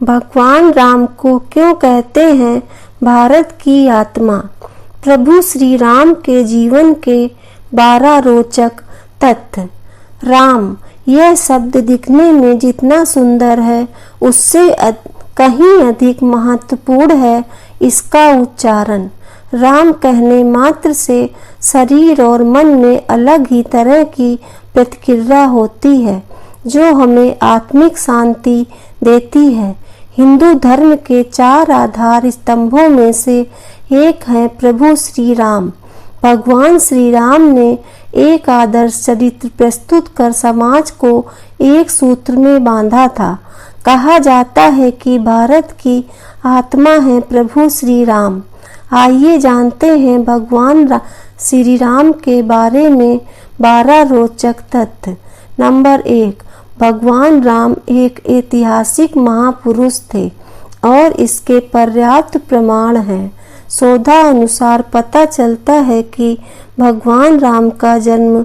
भगवान राम को क्यों कहते हैं भारत की आत्मा? प्रभु श्री राम के जीवन के 12 रोचक तथ्य। राम यह शब्द दिखने में जितना सुंदर है उससे कहीं अधिक महत्वपूर्ण है इसका उच्चारण। राम कहने मात्र से शरीर और मन में अलग ही तरह की प्रतिक्रिया होती है जो हमें आत्मिक शांति देती है। हिंदू धर्म के 4 आधार स्तंभों में से एक है प्रभु श्री राम। भगवान श्री राम ने एक आदर्श चरित्र प्रस्तुत कर समाज को एक सूत्र में बांधा था। कहा जाता है कि भारत की आत्मा है प्रभु श्री राम। आइए जानते हैं भगवान श्री राम के बारे में 12 रोचक तथ्य। नंबर 1, भगवान राम एक ऐतिहासिक महापुरुष थे और इसके पर्याप्त प्रमाण हैं। शोधा अनुसार पता चलता है कि भगवान राम का जन्म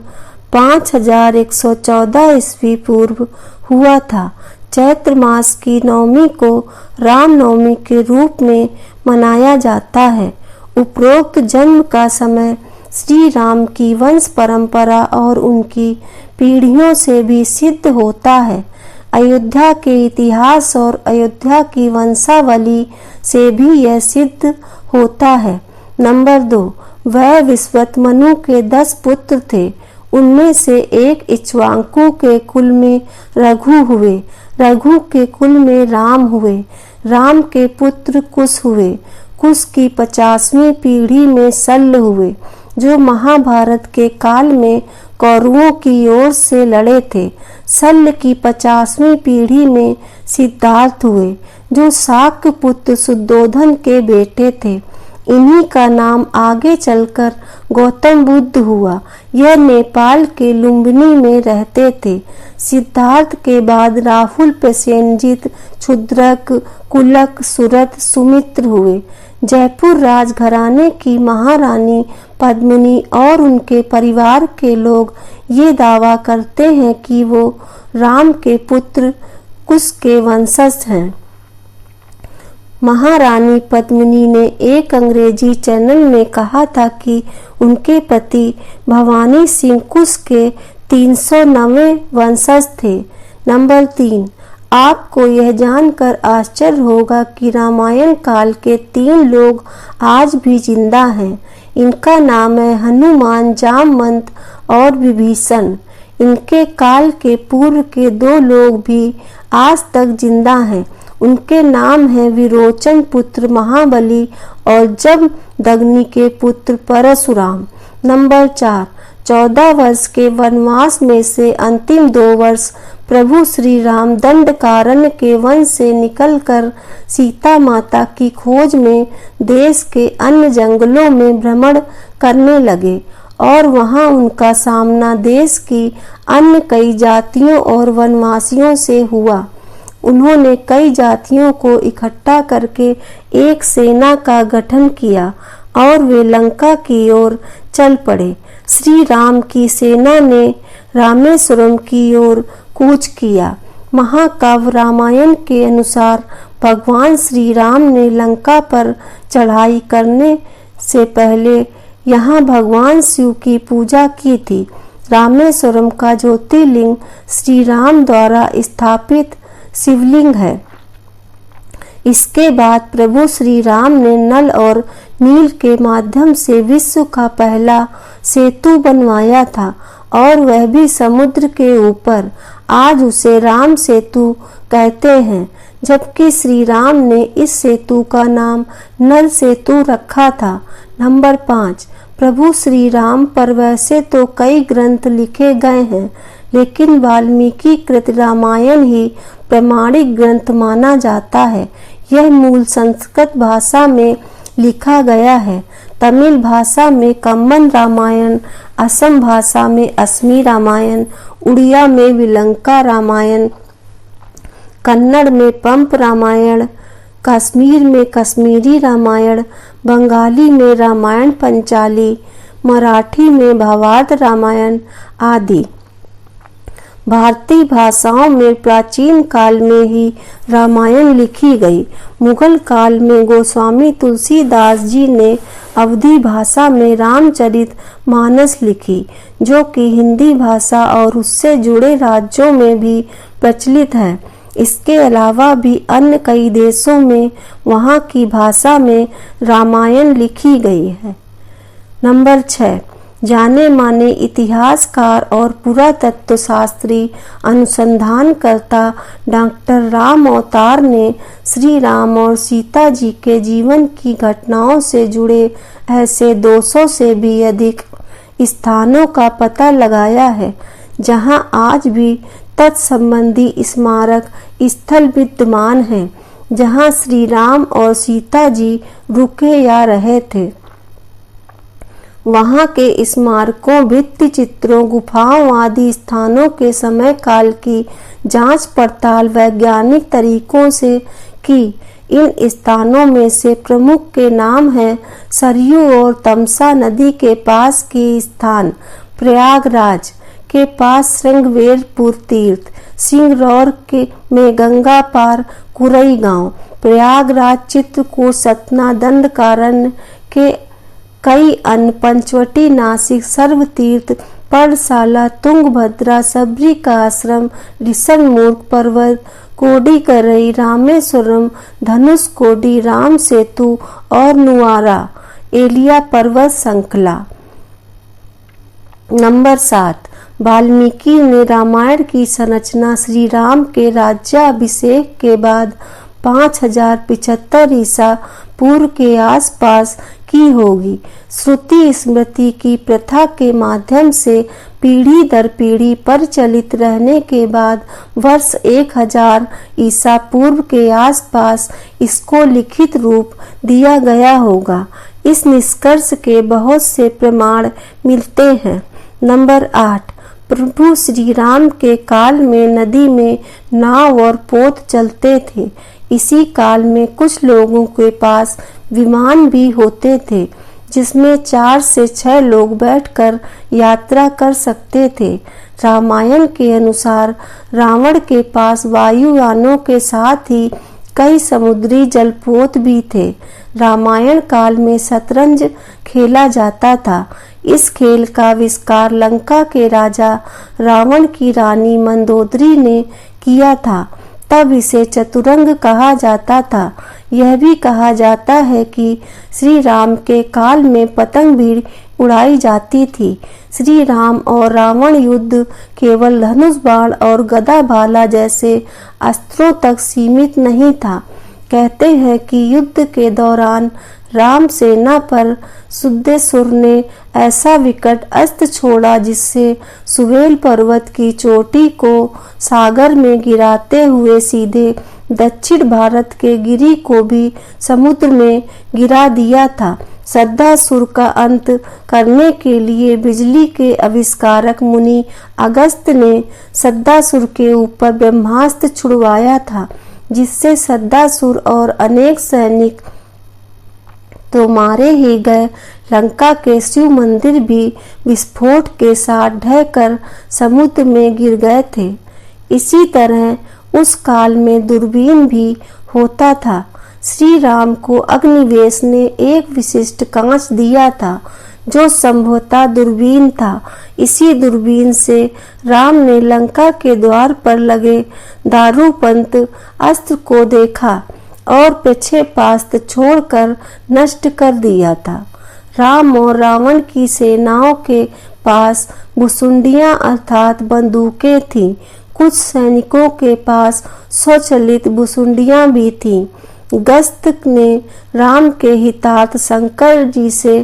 5114 ईस्वी पूर्व हुआ था। चैत्र मास की नवमी को रामनवमी के रूप में मनाया जाता है। उपरोक्त जन्म का समय श्री राम की वंश परंपरा और उनकी पीढ़ियों से भी सिद्ध होता है। अयोध्या के इतिहास और अयोध्या की वंशावली से भी यह सिद्ध होता है। नंबर 2, वह विश्वतमनु के 10 पुत्र थे। उनमें से एक इक्ष्वाकु के कुल में रघु हुए, रघु के कुल में राम हुए, राम के पुत्र कुश हुए, कुश की 50वीं पीढ़ी में शल्य हुए जो महाभारत के काल में कौरवों की ओर से लड़े थे। शल्य की 50वीं पीढ़ी में सिद्धार्थ हुए जो शाक्य पुत्र शुद्धोधन के बेटे थे। इन्हीं का नाम आगे चलकर गौतम बुद्ध हुआ। यह नेपाल के लुम्बिनी में रहते थे। सिद्धार्थ के बाद राहुल, प्रसेनजित, क्षुद्रक, कुलक, सुरथ, सुमित्र हुए। जयपुर राजघराने की महारानी पद्मिनी और उनके परिवार के लोग ये दावा करते हैं कि वो राम के पुत्र कुश के वंशज हैं। महारानी पद्मिनी ने एक अंग्रेजी चैनल में कहा था कि उनके पति भवानी सिंह कुश के 309वें वंशज थे। नंबर 3, आपको यह जानकर आश्चर्य होगा कि रामायण काल के 3 लोग आज भी जिंदा हैं। इनका नाम है हनुमान, जामवंत और विभीषण। इनके काल के पूर्व के 2 लोग भी आज तक जिंदा हैं। उनके नाम हैं विरोचन पुत्र महाबली और जमदग्नि के पुत्र परशुराम। नंबर 4, 14 वर्ष के वनवास में से अंतिम 2 वर्ष प्रभु श्री राम दंडकारण्य के वन से निकलकर सीता माता की खोज में देश के अन्य जंगलों में भ्रमण करने लगे और वहां उनका सामना देश की अन्य कई जातियों और वनवासियों से हुआ। उन्होंने कई जातियों को इकट्ठा करके एक सेना का गठन किया और वे लंका की ओर चल पड़े। श्री राम की सेना ने रामेश्वरम की ओर कूच किया। महाकाव्य रामायण के अनुसार भगवान श्री राम ने लंका पर चढ़ाई करने से पहले यहाँ भगवान शिव की पूजा की थी। रामेश्वरम का ज्योतिर्लिंग श्री राम द्वारा स्थापित शिवलिंग है। इसके बाद प्रभु श्री राम ने नल और नील के माध्यम से विश्व का पहला सेतु बनवाया था और वह भी समुद्र के ऊपर। आज उसे राम सेतु कहते हैं, जबकि श्री राम ने इस सेतु का नाम नल सेतु रखा था। नंबर 5, प्रभु श्री राम पर वैसे तो कई ग्रंथ लिखे गए हैं, लेकिन वाल्मीकि कृत रामायण ही प्रामाणिक ग्रंथ माना जाता है। यह मूल संस्कृत भाषा में लिखा गया है। तमिल भाषा में कम्बन रामायण, असम भाषा में असमी रामायण, उड़िया में विलंका रामायण, कन्नड़ में पंप रामायण, कश्मीर में कश्मीरी रामायण, बंगाली में रामायण पंचाली, मराठी में भावार्थ रामायण आदि। भारतीय भाषाओं में प्राचीन काल में ही रामायण लिखी गई। मुगल काल में गोस्वामी तुलसीदास जी ने अवधी भाषा में रामचरित मानस लिखी, जो कि हिंदी भाषा और उससे जुड़े राज्यों में भी प्रचलित है। इसके अलावा भी अन्य कई देशों में वहाँ की भाषा में रामायण लिखी गई है। नंबर 6, जाने माने इतिहासकार और पुरातत्व शास्त्री अनुसंधानकर्ता डॉक्टर राम अवतार ने श्री राम और सीता जी के जीवन की घटनाओं से जुड़े ऐसे 200 से भी अधिक स्थानों का पता लगाया है, जहां आज भी तत्संबंधी स्मारक स्थल विद्यमान हैं, जहां श्री राम और सीता जी रुके या रहे थे। वहां के स्मारकों, भित्ति चित्रों, गुफाओं आदि स्थानों के समय काल की जांच पड़ताल वैज्ञानिक तरीकों से की। इन स्थानों में से प्रमुख के नाम हैं सरयू और तमसा नदी के पास के स्थान, प्रयागराज के पास श्रृंगवेरपुर तीर्थ, सिंगरौर में गंगा पार कुरई गांव, प्रयागराज, चित्रकूट, सतना, दंडकारण्य के कई अन्य, पंचवटी, नासिक, सर्वतीर्थ, पर्णशाला, तुंगभद्रा, सबरी का आश्रम, ऋषणमूर्ख पर्वत, कोडिकरई, रामेश्वरम, धनुषकोडी, राम सेतु और नुआरा एलिया पर्वत श्रृंखला। नंबर 7, वाल्मीकि ने रामायण की संरचना श्री राम के राज्याभिषेक के बाद 5075 ईसा पूर्व के आसपास की होगी। श्रुति स्मृति की प्रथा के माध्यम से पीढ़ी दर पीढ़ी प्रचलित रहने के बाद वर्ष 1000 ईसा पूर्व के आसपास इसको लिखित रूप दिया गया होगा। इस निष्कर्ष के बहुत से प्रमाण मिलते हैं। नंबर 8, प्रभु श्री राम के काल में नदी में नाव और पोत चलते थे। इसी काल में कुछ लोगों के पास विमान भी होते थे, जिसमें 4 से 6 लोग बैठकर यात्रा कर सकते थे। रामायण के अनुसार रावण के पास वायुयानों के साथ ही कई समुद्री जलपोत भी थे। रामायण काल में शतरंज खेला जाता था। इस खेल का आविष्कार लंका के राजा रावण की रानी मंदोदरी ने किया था। तब इसे चतुरंग कहा जाता था। यह भी कहा जाता है कि श्री राम के काल में पतंग भी उड़ाई जाती थी। श्री राम और रावण युद्ध केवल धनुष बाण और गदा भाला जैसे अस्त्रों तक सीमित नहीं था। कहते हैं कि युद्ध के दौरान राम सेना पर सुद्देसुर ने ऐसा विकट अस्त्र छोड़ा जिससे सुवेल पर्वत की चोटी को सागर में गिराते हुए सीधे दक्षिण भारत के गिरी को भी समुद्र में गिरा दिया था। सद्दासुर का अंत करने के लिए बिजली के आविष्कारक मुनि अगस्त ने सद्दासुर के ऊपर ब्रह्मास्त्र छुड़वाया था, जिससे सद्दासुर और अनेक सैनिक तो मारे ही गए। लंका के शिव मंदिर भी विस्फोट के साथ ढहकर समुद्र में गिर गए थे। इसी तरह उस काल में दूरबीन भी होता था। श्री राम को अग्निवेश ने एक विशिष्ट कांच दिया था, जो संभवतः दूरबीन था। इसी दूरबीन से राम ने लंका के द्वार पर लगे दारूपंत अस्त्र को देखा और पीछे पास्त छोड़कर नष्ट कर दिया था। राम और रावण की सेनाओं के पास भुसुंडियां अर्थात बंदूकें थीं। कुछ सैनिकों के पास स्वचालित भुसुंडियां भी थीं। गस्त ने राम के हितार्थ शंकर जी से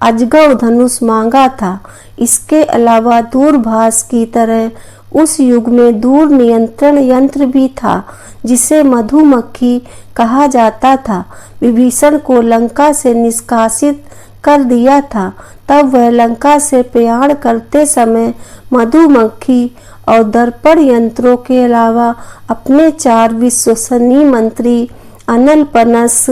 अजगर धनुष मांगा था। इसके अलावा दूरभाष की तरह उस युग में दूर नियंत्रण यंत्र भी था, जिसे मधुमक्खी कहा जाता था। विभीषण को लंका से निष्कासित कर दिया था। तब वह लंका से प्रयाण करते समय मधुमक्खी और दर्पण यंत्रों के अलावा अपने 4 विश्वसनीय मंत्री अनल, पनस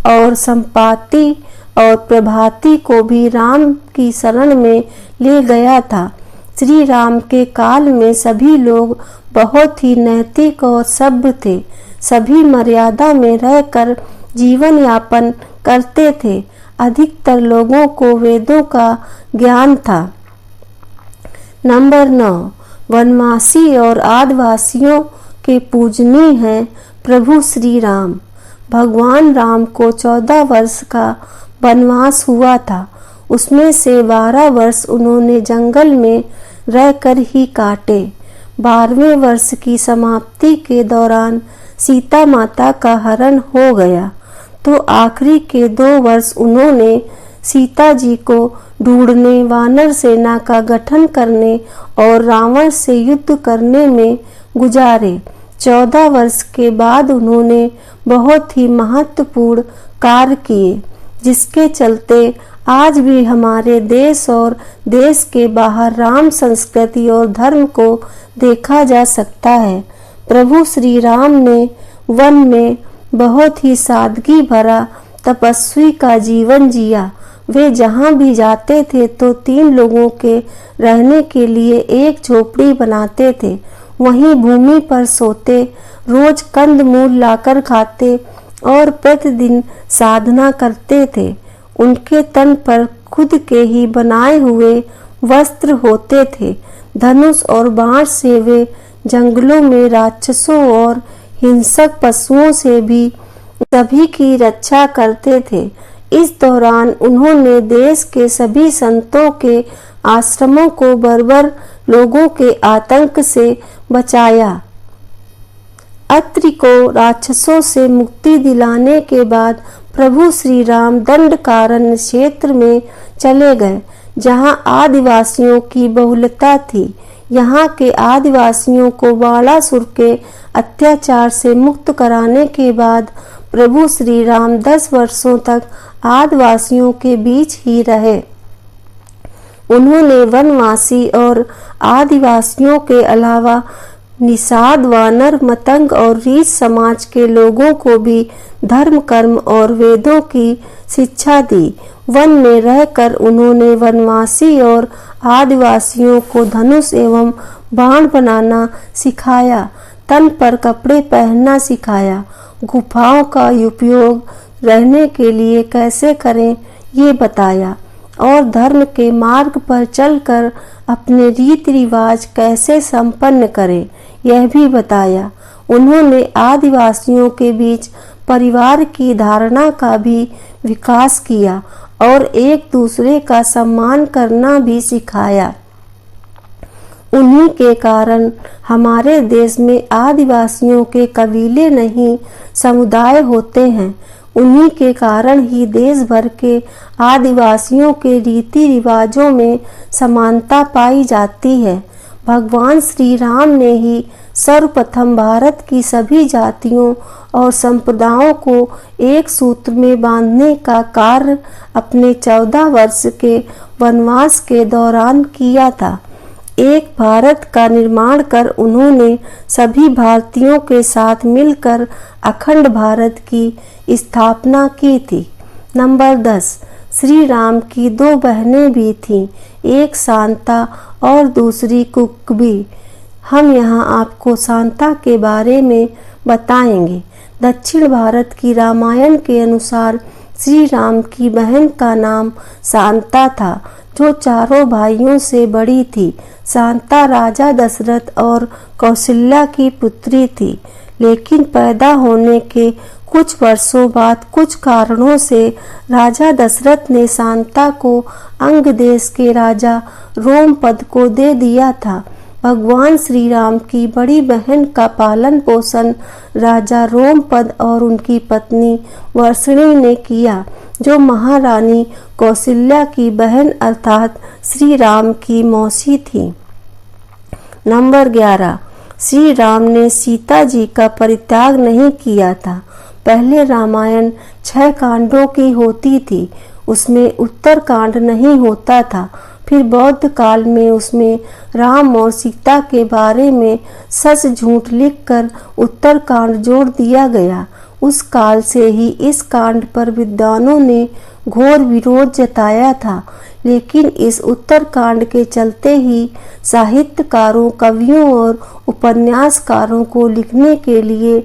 और संपाति और प्रभाती को भी राम की शरण में ले गया था। श्री राम के काल में सभी लोग बहुत ही नैतिक और सभ्य थे। सभी मर्यादा में रहकर जीवन यापन करते थे। अधिकतर लोगों को वेदों का ज्ञान था। नंबर 9, वनवासी और आदिवासियों के पूजनीय हैं प्रभु श्री राम। भगवान राम को 14 वर्ष का वनवास हुआ था। उसमें से 12 वर्ष उन्होंने जंगल में रहकर ही काटे। 12वें वर्ष की समाप्ति के दौरान सीता माता का हरण हो गया, तो आखिरी के 2 वर्ष उन्होंने सीता जी को ढूंढने, वानर सेना का गठन करने और रावण से युद्ध करने में गुजारे। 14 वर्ष के बाद उन्होंने बहुत ही महत्वपूर्ण कार्य किए, जिसके चलते आज भी हमारे देश और देश के बाहर राम संस्कृति और धर्म को देखा जा सकता है। प्रभु श्री राम ने वन में बहुत ही सादगी भरा तपस्वी का जीवन जिया। वे जहाँ भी जाते थे तो 3 लोगों के रहने के लिए एक झोपड़ी बनाते थे। वहीं भूमि पर सोते, रोज कंद मूल लाकर खाते और प्रतिदिन साधना करते थे। उनके तन पर खुद के ही बनाए हुए वस्त्र होते थे। धनुष और बाण से वे जंगलों में राक्षसों और हिंसक पशुओं से भी सभी की रक्षा करते थे। इस दौरान उन्होंने देश के सभी संतों के आश्रमों को बर्बर लोगों के आतंक से बचाया। अत्रि को राक्षसों से मुक्ति दिलाने के बाद प्रभु श्री राम दंडकारण्य क्षेत्र में चले गए, जहां आदिवासियों की बहुलता थी। यहाँ के आदिवासियों को बाणासुर के अत्याचार से मुक्त कराने के बाद प्रभु श्री राम 10 वर्षों तक आदिवासियों के बीच ही रहे। उन्होंने वनवासी और आदिवासियों के अलावा निषाद, वानर, मतंग और रीछ समाज के लोगों को भी धर्म, कर्म और वेदों की शिक्षा दी। वन में रहकर उन्होंने वनवासी और आदिवासियों को धनुष एवं बाण बनाना सिखाया, तन पर कपड़े पहनना सिखाया, गुफाओं का उपयोग रहने के लिए कैसे करें ये बताया और धर्म के मार्ग पर चलकर अपने रीति रिवाज कैसे संपन्न करें यह भी बताया। उन्होंने आदिवासियों के बीच परिवार की धारणा का भी विकास किया और एक दूसरे का सम्मान करना भी सिखाया। उन्हीं के कारण हमारे देश में आदिवासियों के कबीले नहीं समुदाय होते हैं। उन्हीं के कारण ही देश भर के आदिवासियों के रीति रिवाजों में समानता पाई जाती है। भगवान श्री राम ने ही सर्वप्रथम भारत की सभी जातियों और संप्रदायों को एक सूत्र में बांधने का कार्य अपने 14 वर्ष के वनवास के दौरान किया था। एक भारत का निर्माण कर उन्होंने सभी भारतीयों के साथ मिलकर अखंड भारत की स्थापना की थी। नंबर 10, श्री राम की 2 बहनें भी थीं, एक शांता और दूसरी कुकबी। हम यहाँ आपको शांता के बारे में बताएंगे। दक्षिण भारत की रामायण के अनुसार श्री राम की बहन का नाम शांता था, जो चारों भाइयों से बड़ी थी। शांता राजा दशरथ और कौशल्या की पुत्री थी, लेकिन पैदा होने के कुछ वर्षों बाद कुछ कारणों से राजा दशरथ ने शांता को अंग देश के राजा रोमपद को दे दिया था। भगवान श्री राम की बड़ी बहन का पालन पोषण राजा रोमपद और उनकी पत्नी वर्षिणी ने किया, जो महारानी कौशल्या की बहन अर्थात श्री राम की मौसी थी। नंबर 11, श्री राम ने सीता जी का परित्याग नहीं किया था। पहले रामायण 6 कांडों की होती थी, उसमें उत्तर कांड नहीं होता था। फिर बौद्ध काल में उसमें राम और सीता के बारे में सच झूठ लिखकर उत्तर कांड जोड़ दिया गया। उस काल से ही इस कांड पर विद्वानों ने घोर विरोध जताया था। लेकिन इस उत्तरकांड के चलते ही साहित्यकारों, कवियों और उपन्यासकारों को लिखने के लिए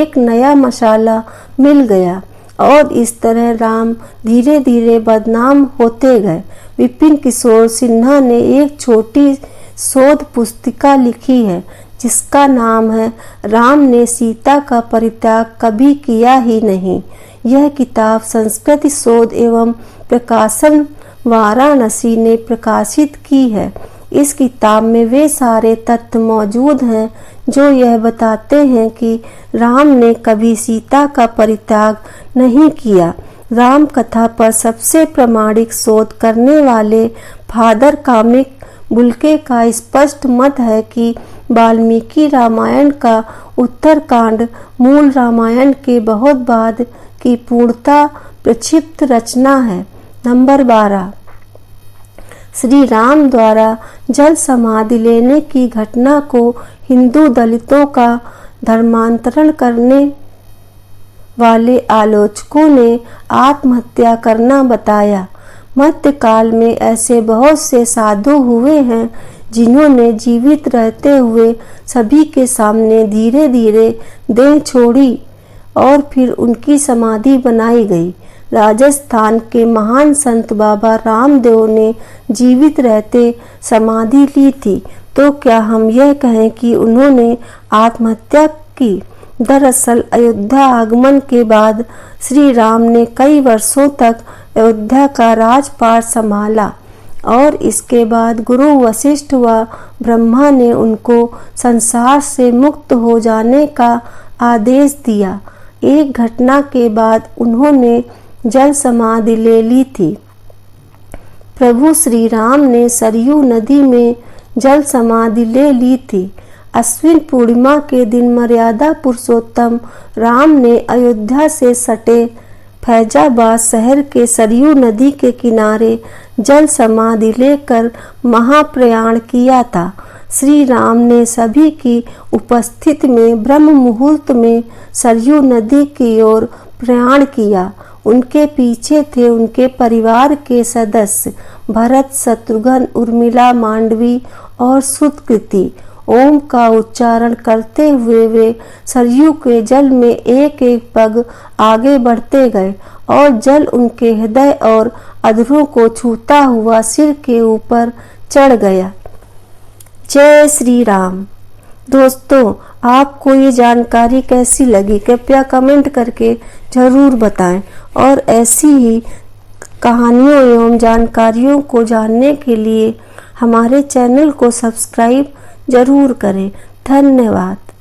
एक नया मसाला मिल गया और इस तरह राम धीरे धीरे बदनाम होते गए। विपिन किशोर सिन्हा ने एक छोटी शोध पुस्तिका लिखी है जिसका नाम है राम ने सीता का परित्याग कभी किया ही नहीं। यह किताब संस्कृत शोध एवं प्रकाशन वाराणसी ने प्रकाशित की है। इस किताब में वे सारे तथ्य मौजूद हैं जो यह बताते हैं कि राम ने कभी सीता का परित्याग नहीं किया। राम कथा पर सबसे प्रामाणिक शोध करने वाले फादर कामिक बुल्के का स्पष्ट मत है कि वाल्मीकि रामायण का उत्तरकांड मूल रामायण के बहुत बाद की पूर्णता प्रक्षिप्त रचना है। नंबर 12, श्री राम द्वारा जल समाधि लेने की घटना को हिंदू दलितों का धर्मांतरण करने वाले आलोचकों ने आत्महत्या करना बताया। मध्यकाल में ऐसे बहुत से साधु हुए हैं जिन्होंने जीवित रहते हुए सभी के सामने धीरे धीरे देह छोड़ी और फिर उनकी समाधि बनाई गई। राजस्थान के महान संत बाबा रामदेव ने जीवित रहते समाधि ली थी, तो क्या हम यह कहें कि उन्होंने आत्महत्या की? दरअसल अयोध्या आगमन के बाद श्री राम ने कई वर्षों तक अयोध्या का राजपाट संभाला और इसके बाद गुरु वशिष्ठ व ब्रह्मा ने उनको संसार से मुक्त हो जाने का आदेश दिया। एक घटना के बाद उन्होंने जल समाधि ले ली थी। प्रभु श्री राम ने सरयू नदी में जल समाधि ले ली थी। अश्विन पूर्णिमा के दिन मर्यादा पुरुषोत्तम राम ने अयोध्या से सटे फैजाबाद शहर के सरयू नदी के किनारे जल समाधि लेकर महाप्रयाण किया था। श्री राम ने सभी की उपस्थिति में ब्रह्म मुहूर्त में सरयू नदी की ओर प्रयाण किया। उनके पीछे थे उनके परिवार के सदस्य भरत, शत्रुघ्न, उर्मिला, मांडवी और सुकृति। ओम का उच्चारण करते हुए वे सरयू के जल में एक एक पग आगे बढ़ते गए और जल उनके हृदय और अधरों को छूता हुआ सिर के ऊपर चढ़ गया। जय श्री राम। दोस्तों, आपको ये जानकारी कैसी लगी कृपया कमेंट करके जरूर बताएं और ऐसी ही कहानियों एवं जानकारियों को जानने के लिए हमारे चैनल को सब्सक्राइब जरूर करें। धन्यवाद।